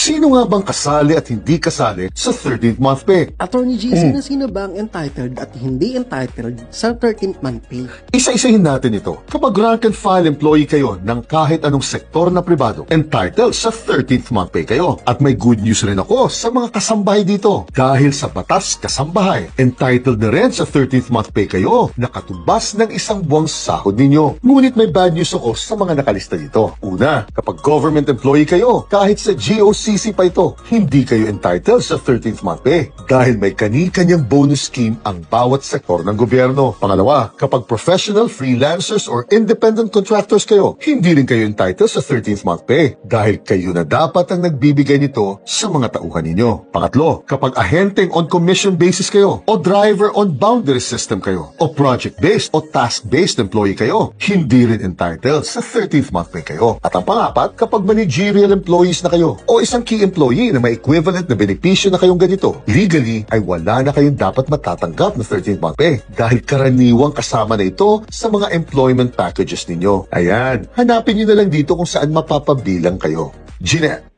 Sino nga bang kasali at hindi kasali sa 13th month pay? Attorney G, sino ba ang entitled at hindi entitled sa 13th month pay? Isa-isahin natin ito. Kapag rank and file employee kayo ng kahit anong sektor na pribado, entitled sa 13th month pay kayo. At may good news rin ako sa mga kasambahay dito. Dahil sa batas kasambahay, entitled na rin sa 13th month pay kayo na katumbas ng isang buwang sahod ninyo. Ngunit may bad news ako sa mga nakalista dito. Una, kapag government employee kayo, kahit sa GOCC pa ito, hindi kayo entitled sa 13th month pay dahil may kani-kanyang bonus scheme ang bawat sektor ng gobyerno. Pangalawa, kapag professional, freelancers, or independent contractors kayo, hindi rin kayo entitled sa 13th month pay dahil kayo na dapat ang nagbibigay nito sa mga tauhan ninyo. Pangatlo, kapag ahenteng on commission basis kayo, o driver on boundary system kayo, o project-based o task-based employee kayo, hindi rin entitled sa 13th month pay kayo. At ang pangapat, kapag managerial employees na kayo, o isang key employee na may equivalent na benepisyo na kayong ganito, legally ay wala na kayong dapat matatanggap na 13th month pay dahil karaniwang kasama na ito sa mga employment packages ninyo. Ayan, hanapin nyo na lang dito kung saan mapapabilang kayo. Jeanette.